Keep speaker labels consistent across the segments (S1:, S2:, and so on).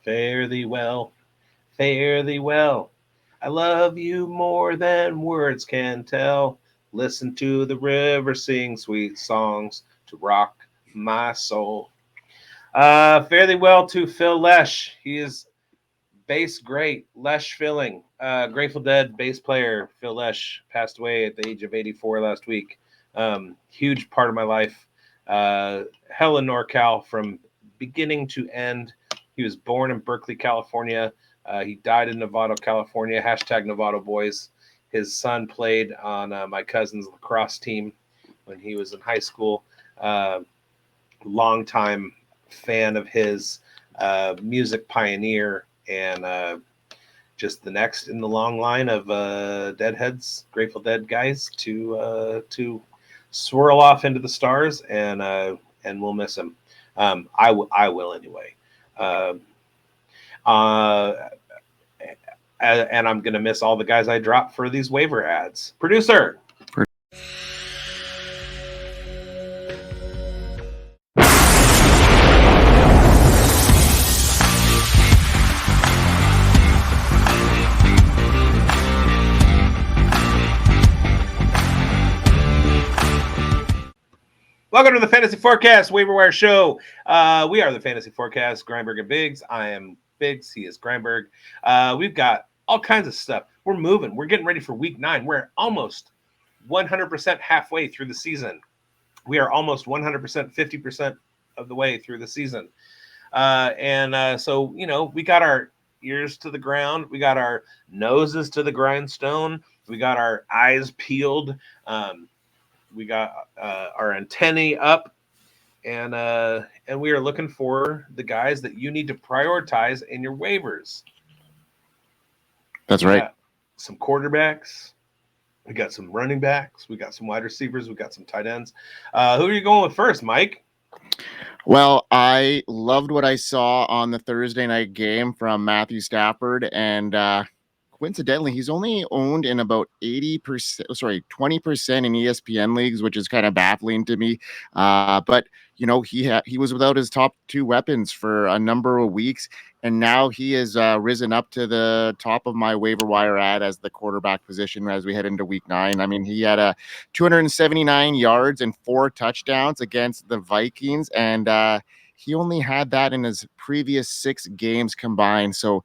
S1: Fare thee well, fare thee well. I love you more than words can tell. Listen to the river sing sweet songs to rock my soul. Fare thee well to Phil Lesh. He is bass great. Lesh Filling. Grateful Dead bass player Phil Lesh passed away at the age of 84 last week. Huge part of my life. Hella NorCal from beginning to end. He was born in Berkeley, California. He died in Novato, California. Hashtag Novato Boys. His son played on my cousin's lacrosse team when he was in high school. Longtime fan of his, music pioneer, and just the next in the long line of Deadheads, Grateful Dead guys to swirl off into the stars, and we'll miss him. I will anyway. Uh, uh, and I'm gonna miss all the guys I dropped for these waiver ads. Producer. Welcome to the Fantasy Forecast Waiver Wire Show. We are the Fantasy Forecast, Grindberg and bigz. I am bigz. He is Grindberg. We've got all kinds of stuff. We're moving. We're getting ready for week 9. We're almost 100% halfway through the season. We are almost 100%, 50% of the way through the season. So, we got our ears to the ground. We got our noses to the grindstone. We got our eyes peeled. We got our antennae up, and we are looking for the guys that you need to prioritize in your waivers.
S2: That's right.
S1: Some quarterbacks. We got some running backs. We got some wide receivers. We got some tight ends. Who are you going with first, Mike?
S2: Well, I loved what I saw on the Thursday night game from Matthew Stafford, and coincidentally, he's only owned in about 20% in ESPN leagues, which is kind of baffling to me. But he was without his top 2 weapons for a number of weeks, and now he has risen up to the top of my waiver wire ad as the quarterback position as we head into week 9. I mean, he had 279 yards and 4 touchdowns against the Vikings, and he only had that in his previous 6 games combined. So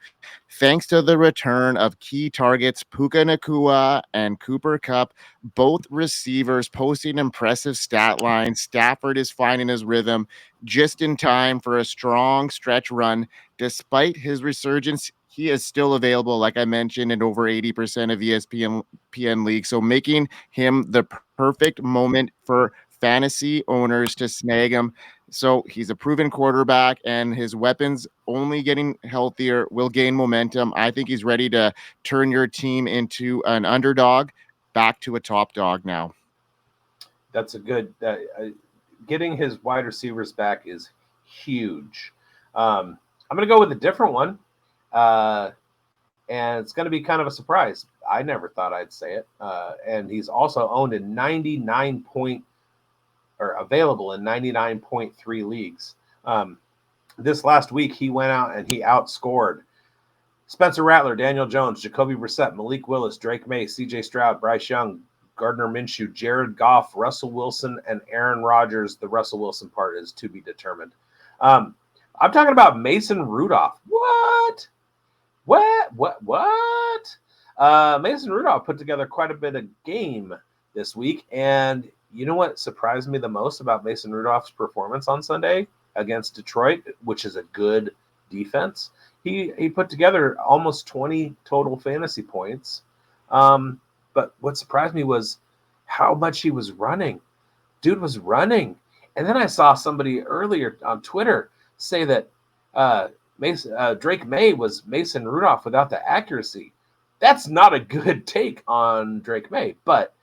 S2: thanks to the return of key targets, Puka Nacua and Cooper Kupp, both receivers posting impressive stat lines, Stafford is finding his rhythm just in time for a strong stretch run. Despite his resurgence, he is still available, like I mentioned, in over 80% of ESPN leagues. So making him the perfect moment for fantasy owners to snag him. So he's a proven quarterback, and his weapons only getting healthier will gain momentum. I think he's ready to turn your team into an underdog back to a top dog now.
S1: That's a good getting his wide receivers back is huge. I'm going to go with a different one, and it's going to be kind of a surprise. I never thought I'd say it. And he's also owned in available in 99.3 leagues. This last week, he went out and he outscored Spencer Rattler, Daniel Jones, Jacoby Brissett, Malik Willis, Drake May, C.J. Stroud, Bryce Young, Gardner Minshew, Jared Goff, Russell Wilson, and Aaron Rodgers. The Russell Wilson part is to be determined. I'm talking about Mason Rudolph. What? Mason Rudolph put together quite a bit of game this week, and you know what surprised me the most about Mason Rudolph's performance on Sunday against Detroit, which is a good defense? He put together almost 20 total fantasy points. But what surprised me was how much he was running. Dude was running. And then I saw somebody earlier on Twitter say that Drake May was Mason Rudolph without the accuracy. That's not a good take on Drake May. But,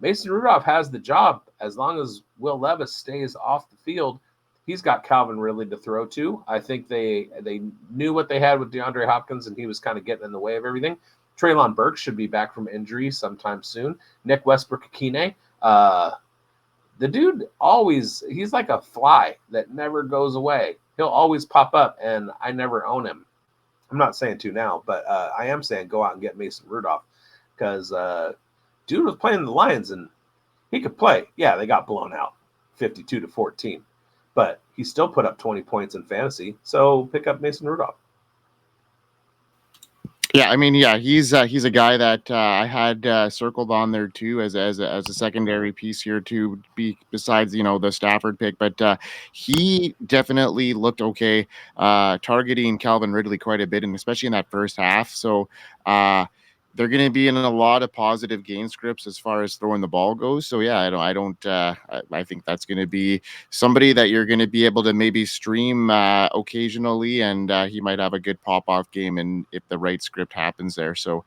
S1: Mason Rudolph has the job as long as Will Levis stays off the field. He's got Calvin Ridley to throw to. I think they knew what they had with DeAndre Hopkins, and he was kind of getting in the way of everything. Treylon Burks should be back from injury sometime soon. Nick Westbrook-Akine. The dude he's like a fly that never goes away. He'll always pop up, and I never own him. I'm not saying to now, but I am saying go out and get Mason Rudolph because dude was playing the Lions and he could play. Yeah, they got blown out 52-14, but he still put up 20 points in fantasy. So pick up Mason Rudolph.
S2: Yeah, I mean, yeah, he's a guy that I had circled on there too as a secondary piece here to be besides the Stafford pick, but he definitely looked okay, targeting Calvin Ridley quite a bit, and especially in that first half. So they're going to be in a lot of positive game scripts as far as throwing the ball goes. So yeah, I think that's going to be somebody that you're going to be able to maybe stream occasionally, and he might have a good pop off game, and if the right script happens there. So,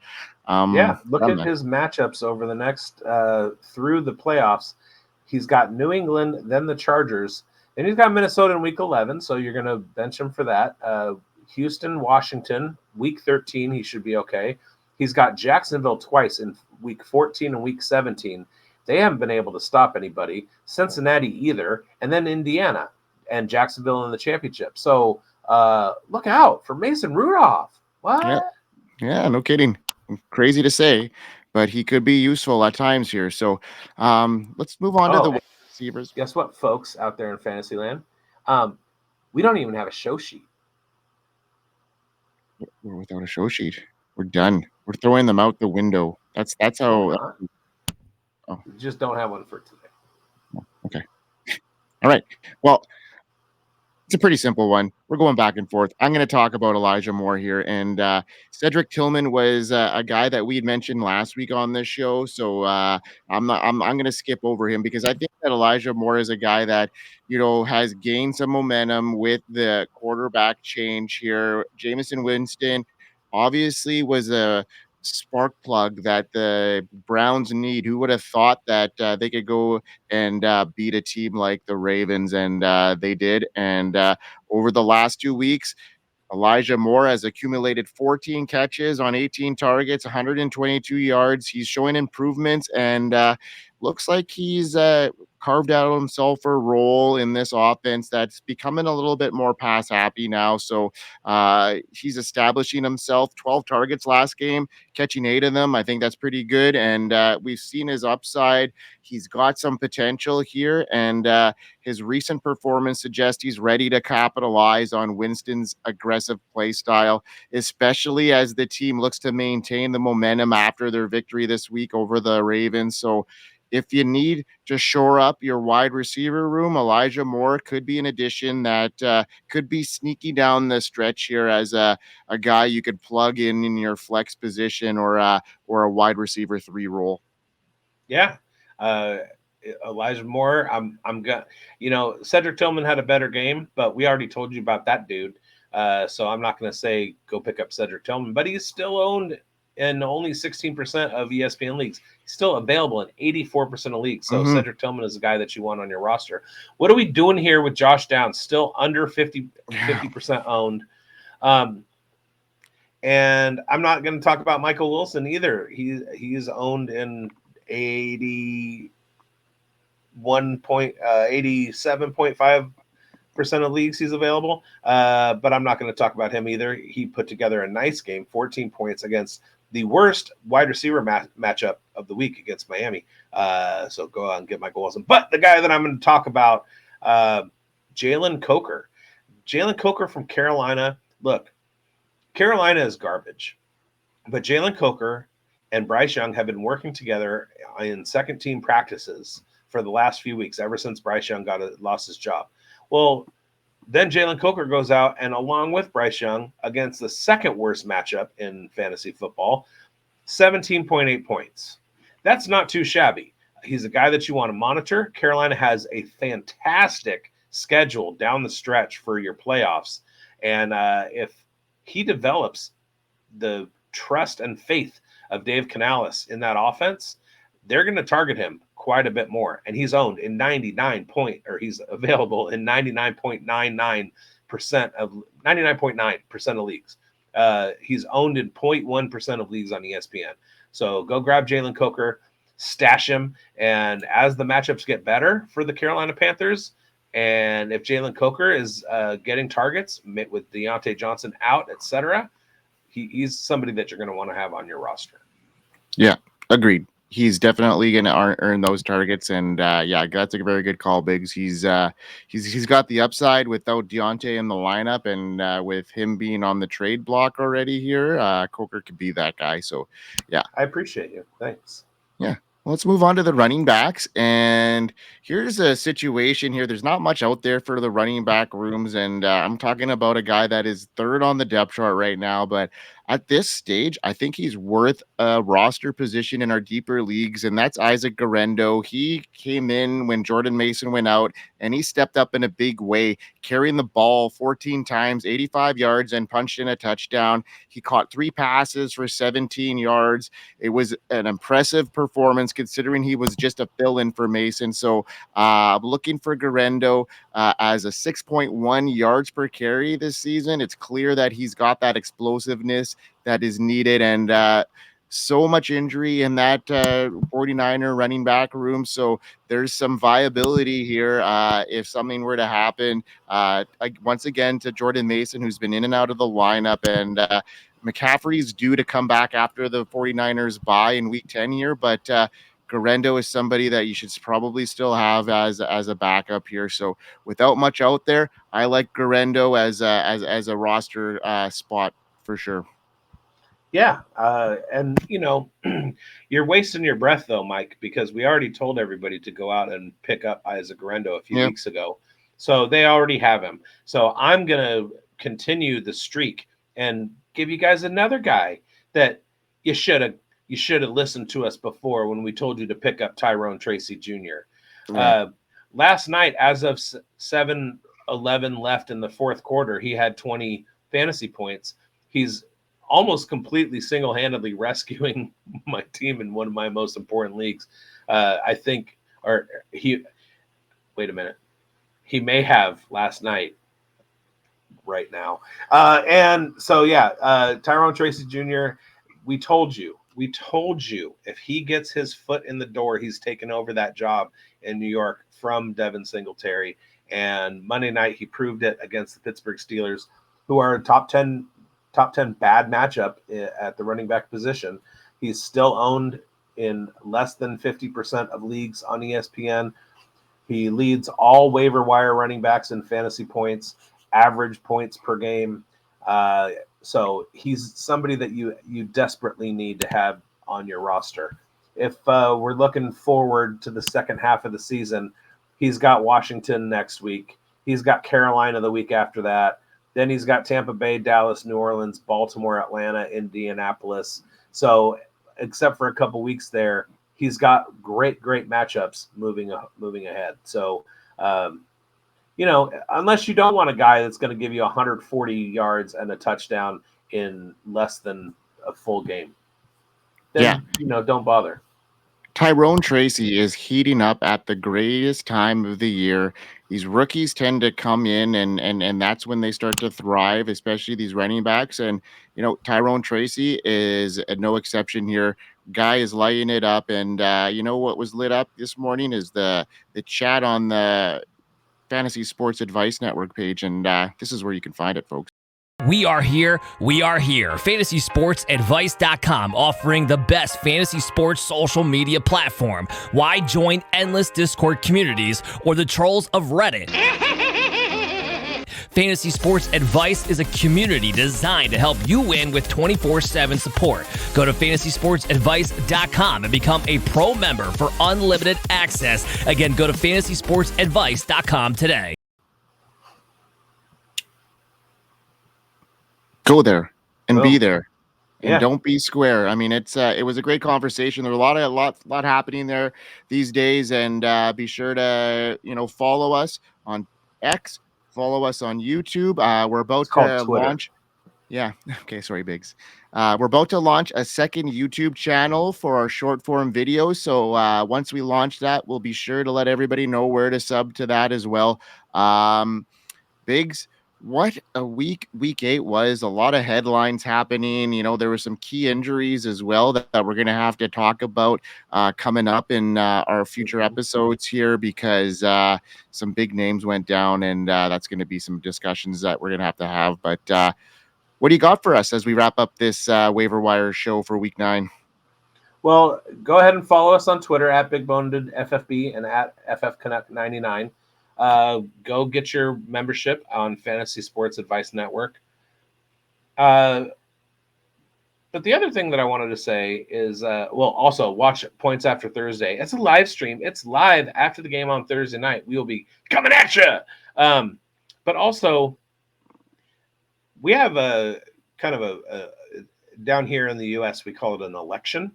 S1: Yeah, look
S2: yeah,
S1: at
S2: man.
S1: his matchups over the next through the playoffs. He's got New England, then the Chargers, then he's got Minnesota in Week 11. So you're going to bench him for that. Houston, Washington, Week 13. He should be okay. He's got Jacksonville twice in Week 14 and Week 17. They haven't been able to stop anybody. Cincinnati either, and then Indiana and Jacksonville in the championship. So look out for Mason Rudolph.
S2: Yeah,
S1: What?
S2: yeah, no kidding. Crazy to say, but he could be useful at times here. So, let's move on to
S1: Oh,
S2: the
S1: and
S2: wide receivers.
S1: guess what, folks out there in Fantasyland? Um, we don't even have a show sheet.
S2: We're without a show sheet. We're done. We're throwing them out the window. That's
S1: No, we're
S2: how.
S1: not.
S2: Oh,
S1: We just don't have one for today.
S2: okay. All right. Well, it's a pretty simple one. We're going back and forth. I'm going to talk about Elijah Moore here, and Cedric Tillman was a guy that we had mentioned last week on this show. So I'm not. I'm going to skip over him because I think that Elijah Moore is a guy that has gained some momentum with the quarterback change here. Jameson Winston obviously was a spark plug that the Browns need. Who would have thought that they could go and beat a team like the Ravens, and they did. And over the last 2 weeks, Elijah Moore has accumulated 14 catches on 18 targets, 122 yards. He's showing improvements and looks like he's carved out himself a role in this offense that's becoming a little bit more pass happy now. So he's establishing himself. 12 targets last game, catching 8 of them. I think that's pretty good. And we've seen his upside. He's got some potential here. And his recent performance suggests he's ready to capitalize on Winston's aggressive play style, especially as the team looks to maintain the momentum after their victory this week over the Ravens. So if you need to shore up your wide receiver room, Elijah Moore could be an addition that could be sneaky down the stretch here as a guy you could plug in your flex position or a wide receiver 3 role.
S1: Yeah. Uh, Elijah Moore, I'm gonna, Cedric Tillman had a better game, but we already told you about that dude. So I'm not going to say go pick up Cedric Tillman, but he's still owned in only 16% of ESPN leagues. He's still available in 84% of leagues. So
S2: Mm-hmm.
S1: Cedric Tillman is the guy that you want on your roster. What are we doing here with Josh Downs? Still under 50% owned. And I'm not going to talk about Michael Wilson either. He's owned in 87.5% of leagues he's available. But I'm not going to talk about him either. He put together a nice game, 14 points against the worst wide receiver matchup of the week against Miami. So go out and get Michael Wilson. But the guy that I'm going to talk about, Jalen Coker. Jalen Coker from Carolina. Look, Carolina is garbage, but Jalen Coker and Bryce Young have been working together in second team practices for the last few weeks, ever since Bryce Young lost his job. Well, then Jalen Coker goes out and along with Bryce Young against the second worst matchup in fantasy football, 17.8 points. That's not too shabby. He's a guy that you want to monitor. Carolina has a fantastic schedule down the stretch for your playoffs. And if he develops the trust and faith of Dave Canales in that offense, they're going to target him quite a bit more. And he's owned in he's available in 99.99% of 99.9% of leagues. He's owned in 0.1% of leagues on ESPN. So go grab Jalen Coker, stash him, and as the matchups get better for the Carolina Panthers, And if Jalen Coker is getting targets with Deontay Johnson out, etc., he's somebody that you're going to want to have on your roster.
S2: Yeah, agreed. He's definitely going to earn those targets, and yeah, that's a very good call, bigz. He's got the upside without Deontay in the lineup, and with him being on the trade block already here, Coker could be that guy. So, yeah,
S1: I appreciate you. Thanks.
S2: yeah. Well, let's move on to the running backs. And here's a situation here. There's not much out there for the running back rooms. And I'm talking about a guy that is third on the depth chart right now. But at this stage, I think he's worth a roster position in our deeper leagues. And that's Isaac Garendo. He came in when Jordan Mason went out, and he stepped up in a big way, carrying the ball 14 times, 85 yards, and punched in a touchdown. He caught 3 passes for 17 yards. It was an impressive performance considering he was just a fill-in for Mason. So looking for Garendo as a 6.1 yards per carry this season. It's clear that he's got that explosiveness that is needed, and so much injury in that 49er running back room. So there's some viability here if something were to happen. Once again, to Jordan Mason, who's been in and out of the lineup, and McCaffrey's due to come back after the 49ers bye in week 10 here, but Garendo is somebody that you should probably still have as a backup here. So without much out there, I like Garendo as a roster spot for sure.
S1: Yeah, and you're wasting your breath though, Mike, because we already told everybody to go out and pick up Isaac Garendo a few weeks ago, so they already have him. So I'm gonna continue the streak and give you guys another guy that you should have listened to us before when we told you to pick up Tyrone Tracy Jr. Last night, as of 7:11 left in the fourth quarter, he had 20 fantasy points. He's almost completely single-handedly rescuing my team in one of my most important leagues. I think, wait a minute. He may have last night right now. And so, yeah, Tyrone Tracy Jr., we told you, if he gets his foot in the door, he's taken over that job in New York from Devin Singletary. And Monday night, he proved it against the Pittsburgh Steelers, who are a top 10 bad matchup at the running back position. He's still owned in less than 50% of leagues on ESPN. He leads all waiver wire running backs in fantasy points, average points per game. So he's somebody that you desperately need to have on your roster. If we're looking forward to the second half of the season, he's got Washington next week. He's got Carolina the week after that. Then he's got Tampa Bay, Dallas, New Orleans, Baltimore, Atlanta, Indianapolis. So except for a couple weeks there, he's got great matchups moving ahead. So, unless you don't want a guy that's going to give you 140 yards and a touchdown in less than a full game, then, don't bother.
S2: Tyrone Tracy is heating up at the greatest time of the year. These rookies tend to come in and that's when they start to thrive, especially these running backs. And, Tyrone Tracy is no exception here. Guy is lighting it up. And what was lit up this morning is the chat on the Fantasy Sports Advice Network page. And this is where you can find it, folks.
S3: We are here. FantasySportsAdvice.com, offering the best fantasy sports social media platform. Why join endless Discord communities or the trolls of Reddit? Fantasy Sports Advice is a community designed to help you win with 24/7 support. Go to FantasySportsAdvice.com and become a pro member for unlimited access. Again, go to FantasySportsAdvice.com today.
S2: Go there and be there, and don't be square. I mean, it was a great conversation. There were a lot happening there these days, and be sure to follow us on X, follow us on YouTube. We're about to launch. Yeah. Okay. Sorry, bigz. We're about to launch a second YouTube channel for our short form videos. So once we launch that, we'll be sure to let everybody know where to sub to that as well. Bigz, what a week 8 was. A lot of headlines happening. There were some key injuries as well that we're going to have to talk about coming up in our future episodes here, because some big names went down, and that's going to be some discussions that we're going to have. But what do you got for us as we wrap up this waiver wire show for week 9?
S1: Well, go ahead and follow us on Twitter at BigBonedFFB and at FFConnect99. Go get your membership on Fantasy Sports Advice Network. But the other thing that I wanted to say is, also watch Points After Thursday. It's a live stream. It's live after the game on Thursday night. We will be coming at you. But also, we have a kind of a down here in the U.S., we call it an election.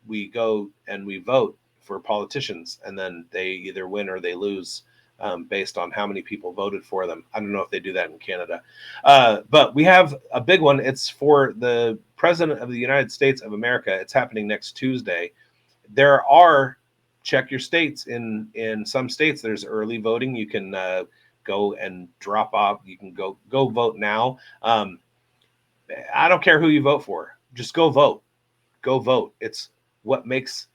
S1: We go and we vote for politicians, and then they either win or they lose based on how many people voted for them. I don't know if they do that in Canada. But we have a big one. It's for the President of the United States of America. It's happening next Tuesday. There are, check your states. In some states, there's early voting. You can go and drop off. You can go vote now. I don't care who you vote for. Just go vote. Go vote. It's what makes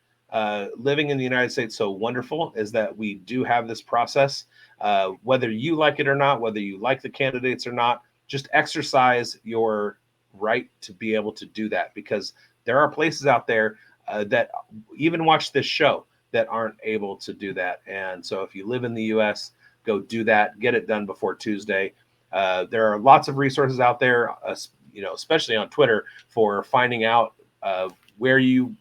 S1: living in the United States so wonderful, is that we do have this process. Whether you like it or not, whether you like the candidates or not, just exercise your right to be able to do that, because there are places out there that even watch this show that aren't able to do that. And so if you live in the U.S., go do that. Get it done before Tuesday. There are lots of resources out there, especially on Twitter, for finding out where you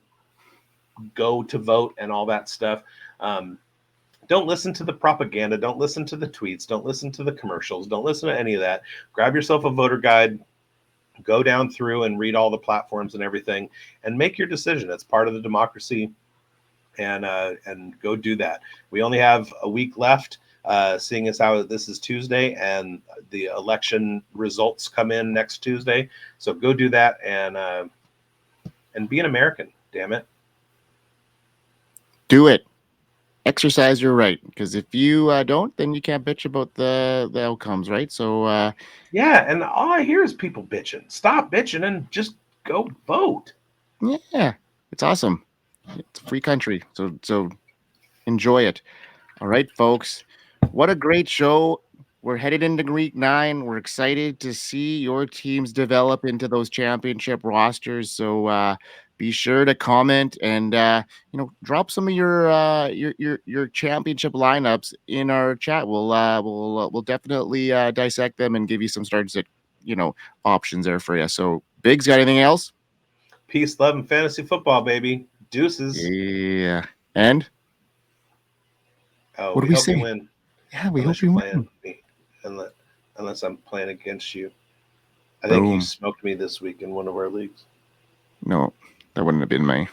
S1: go to vote and all that stuff. Don't listen to the propaganda. Don't listen to the tweets. Don't listen to the commercials. Don't listen to any of that. Grab yourself a voter guide. Go down through and read all the platforms and everything, and make your decision. It's part of the democracy, and go do that. We only have a week left. Seeing as how this is Tuesday and the election results come in next Tuesday. So go do that and be an American, damn it.
S2: Do it. Exercise your right, because if you don't, then you can't bitch about the outcomes, right? So
S1: yeah, and all I hear is people bitching. Stop bitching and just go vote.
S2: Yeah, it's awesome. It's a free country, so enjoy it. All right, folks. What a great show. We're headed into week 9. We're excited to see your teams develop into those championship rosters. So be sure to comment and drop some of your championship lineups in our chat. We'll definitely dissect them and give you some starts at options there for you. So bigz, got anything else?
S1: Peace, love, and fantasy football, baby. Deuces.
S2: Yeah. And what do we say?
S1: You win.
S2: Yeah, we hope you win.
S1: Unless I'm playing against you. I think you smoked me this week in one of our leagues.
S2: No, that wouldn't have been me.